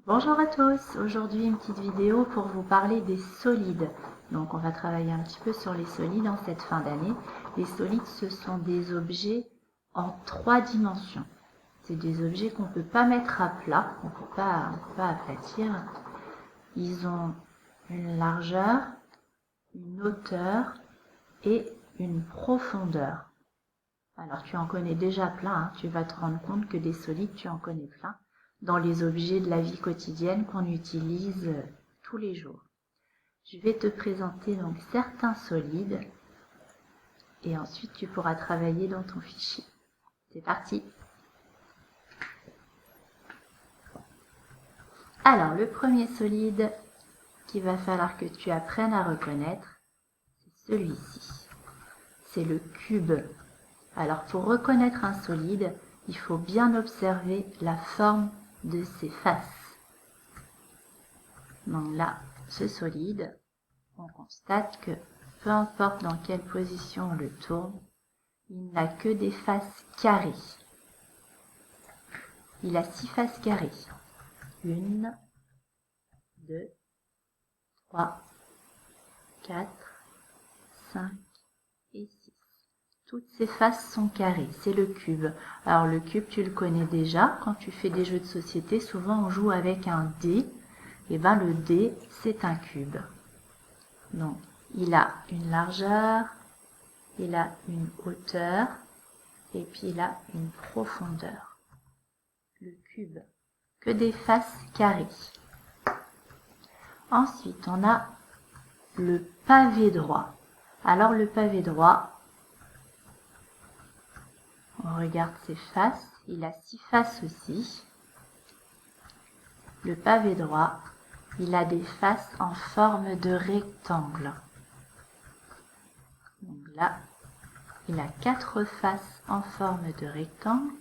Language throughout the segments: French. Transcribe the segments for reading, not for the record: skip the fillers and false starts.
Bonjour à tous, aujourd'hui une petite vidéo pour vous parler des solides. Donc on va travailler un petit peu sur les solides en cette fin d'année. Les solides, ce sont des objets en 3 dimensions. C'est des objets qu'on ne peut pas mettre à plat, on ne peut pas aplatir. Ils ont une largeur, une hauteur et une profondeur. Alors tu en connais déjà plein, hein. Tu vas te rendre compte que des solides, tu en connais plein dans les objets de la vie quotidienne qu'on utilise tous les jours. Je vais te présenter donc certains solides et ensuite tu pourras travailler dans ton fichier. C'est parti! Alors le premier solide qu'il va falloir que tu apprennes à reconnaître, c'est celui-ci. C'est le cube. Alors pour reconnaître un solide, il faut bien observer la forme de ses faces. Donc là, ce solide, on constate que peu importe dans quelle position on le tourne, il n'a que des faces carrées. Il a 6 faces carrées. 1, 2, 3, 4, 5 et 6. Toutes ces faces sont carrées, c'est le cube. Alors le cube, tu le connais déjà. Quand tu fais des jeux de société, souvent on joue avec un dé. Et bien le dé, c'est un cube. Donc, il a une largeur, il a une hauteur, et puis il a une profondeur. Le cube, que des faces carrées. Ensuite, on a le pavé droit. Alors le pavé droit, on regarde ses faces, il a 6 faces aussi. Le pavé droit, il a des faces en forme de rectangle. Donc là, il a 4 faces en forme de rectangle.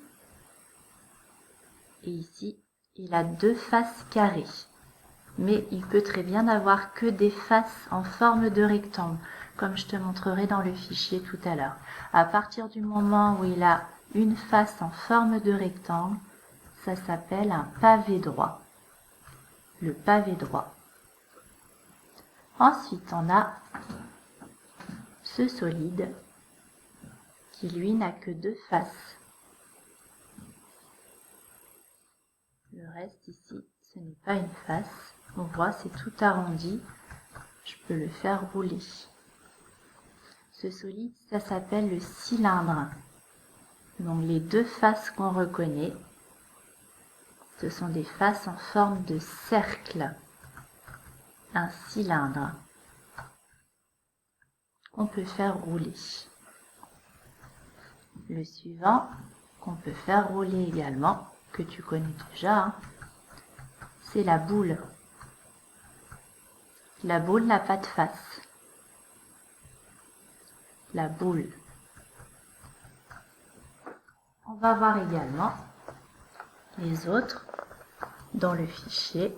Et ici, il a 2 faces carrées. Mais il peut très bien n'avoir que des faces en forme de rectangle, comme je te montrerai dans le fichier tout à l'heure. À partir du moment où il a une face en forme de rectangle, ça s'appelle un pavé droit. Le pavé droit. Ensuite, on a ce solide qui, lui, n'a que 2 faces. Le reste ici, ce n'est pas une face. On voit, c'est tout arrondi. Je peux le faire rouler. Ce solide, ça s'appelle le cylindre. Donc les 2 faces qu'on reconnaît, ce sont des faces en forme de cercle. Un cylindre qu'on peut faire rouler. Le suivant, qu'on peut faire rouler également, que tu connais déjà, hein, c'est la boule. La boule n'a pas de face. La boule. On va voir également les autres dans le fichier.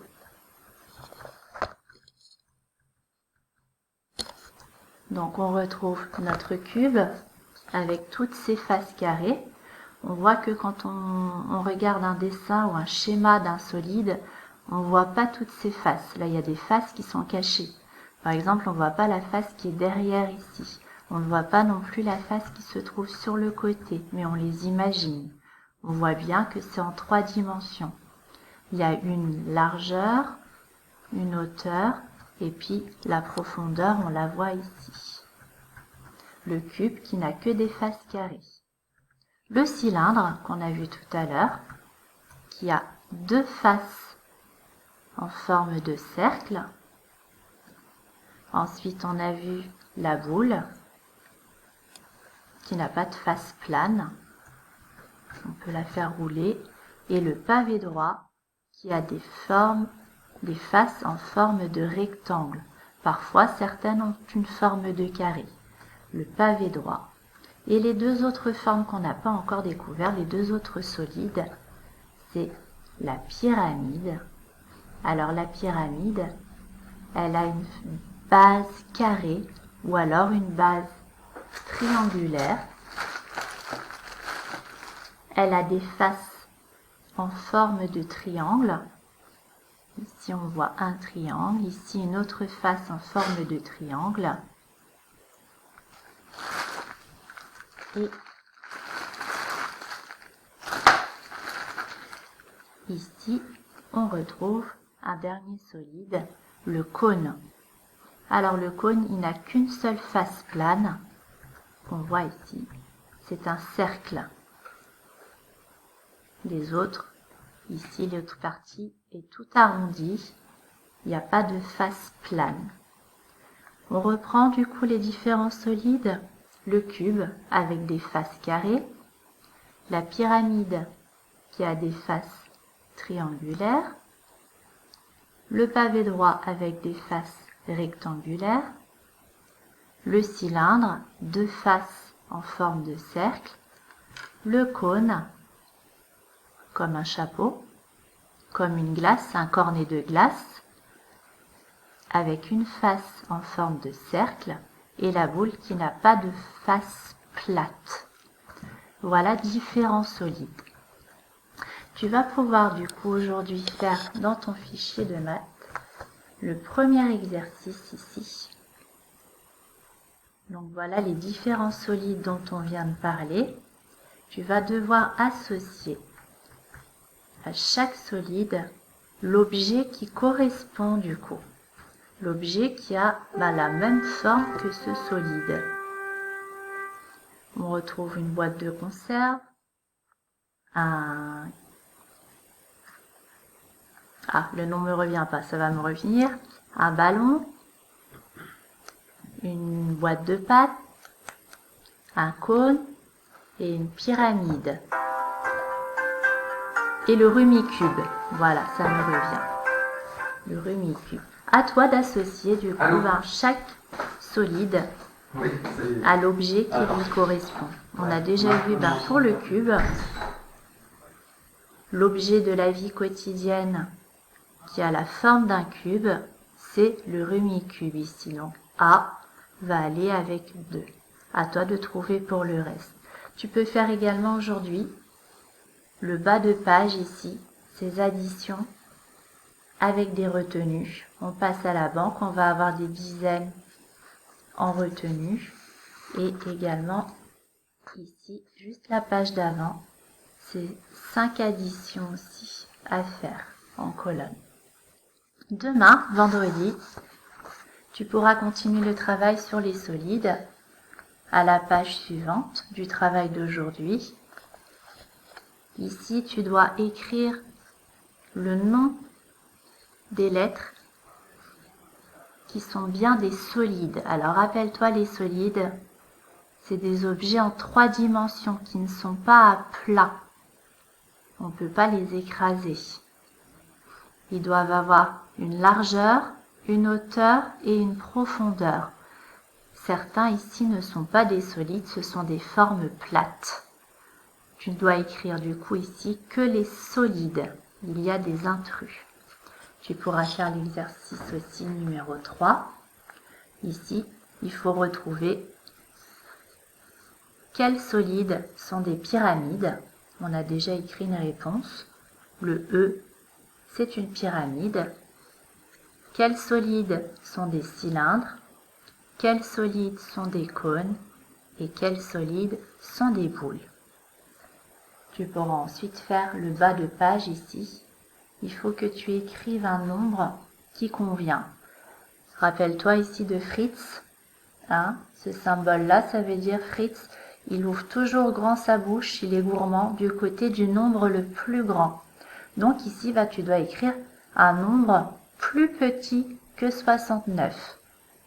Donc on retrouve notre cube avec toutes ses faces carrées. On voit que quand on regarde un dessin ou un schéma d'un solide, on ne voit pas toutes ses faces. Là, il y a des faces qui sont cachées. Par exemple, on ne voit pas la face qui est derrière ici. On ne voit pas non plus la face qui se trouve sur le côté, mais on les imagine. On voit bien que c'est en 3 dimensions. Il y a une largeur, une hauteur, et puis la profondeur, on la voit ici. Le cube qui n'a que des faces carrées. Le cylindre qu'on a vu tout à l'heure, qui a 2 faces en forme de cercle. Ensuite, on a vu la boule, qui n'a pas de face plane. On peut la faire rouler. Et le pavé droit, qui a des faces en forme de rectangle. Parfois, certaines ont une forme de carré. Le pavé droit. Et les 2 autres formes qu'on n'a pas encore découvertes, les 2 autres solides, c'est la pyramide. Alors la pyramide, elle a une base carrée ou alors une base triangulaire. Elle a des faces en forme de triangle. Ici, on voit un triangle. Ici, une autre face en forme de triangle. Et ici, on retrouve un dernier solide, le cône. Alors, le cône, il n'a qu'une seule face plane, qu'on voit ici. C'est un cercle. Les autres, ici, l'autre partie est tout arrondie. Il n'y a pas de face plane. On reprend du coup les différents solides. Le cube avec des faces carrées. La pyramide qui a des faces triangulaires. Le pavé droit avec des faces rectangulaires. Le cylindre, deux faces en forme de cercle. Le cône, comme un chapeau, comme une glace, un cornet de glace, avec une face en forme de cercle, et la boule qui n'a pas de face plate. Voilà différents solides. Tu vas pouvoir du coup aujourd'hui faire dans ton fichier de maths le premier exercice ici. Donc voilà les différents solides dont on vient de parler. Tu vas devoir associer à chaque solide l'objet qui correspond du coup. L'objet qui a la même forme que ce solide. On retrouve une boîte de conserve, le nom ne me revient pas, ça va me revenir. Un ballon, une boîte de pâtes, un cône et une pyramide. Et le Rumicube, voilà, ça me revient. Le Rumicube. À toi d'associer du coup chaque solide à l'objet qui lui correspond. On a déjà vu pour le cube, l'objet de la vie quotidienne qui a la forme d'un cube, c'est le Rumicube ici. Donc A va aller avec 2. À toi de trouver pour le reste. Tu peux faire également aujourd'hui le bas de page ici, ces additions avec des retenues. On passe à la banque, on va avoir des dizaines en retenue. Et également ici, juste la page d'avant, c'est 5 additions aussi à faire en colonne. Demain, vendredi, tu pourras continuer le travail sur les solides à la page suivante du travail d'aujourd'hui. Ici, tu dois écrire le nom des lettres qui sont bien des solides. Alors, rappelle-toi, les solides, c'est des objets en 3 dimensions qui ne sont pas à plat. On ne peut pas les écraser. Ils doivent avoir une largeur, une hauteur et une profondeur. Certains ici ne sont pas des solides, ce sont des formes plates. Tu dois écrire du coup ici que les solides. Il y a des intrus. Tu pourras faire l'exercice aussi numéro 3. Ici, il faut retrouver quels solides sont des pyramides. On a déjà écrit une réponse. Le E, c'est une pyramide. Quels solides sont des cylindres? Quels solides sont des cônes? Et quels solides sont des boules? Tu pourras ensuite faire le bas de page ici. Il faut que tu écrives un nombre qui convient. Rappelle-toi ici de Fritz. Ce symbole-là, ça veut dire Fritz, il ouvre toujours grand sa bouche, il est gourmand du côté du nombre le plus grand. Donc ici, tu dois écrire un nombre plus petit que 69.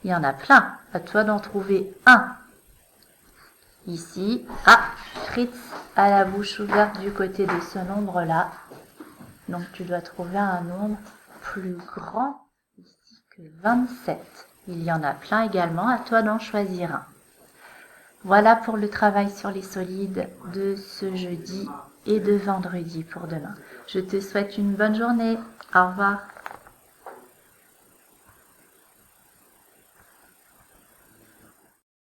Il y en a plein, à toi d'en trouver un. Ici, Fritz a la bouche ouverte du côté de ce nombre-là. Donc tu dois trouver un nombre plus grand ici que 27. Il y en a plein également, à toi d'en choisir un. Voilà pour le travail sur les solides de ce jeudi et de vendredi pour demain. Je te souhaite une bonne journée. Au revoir.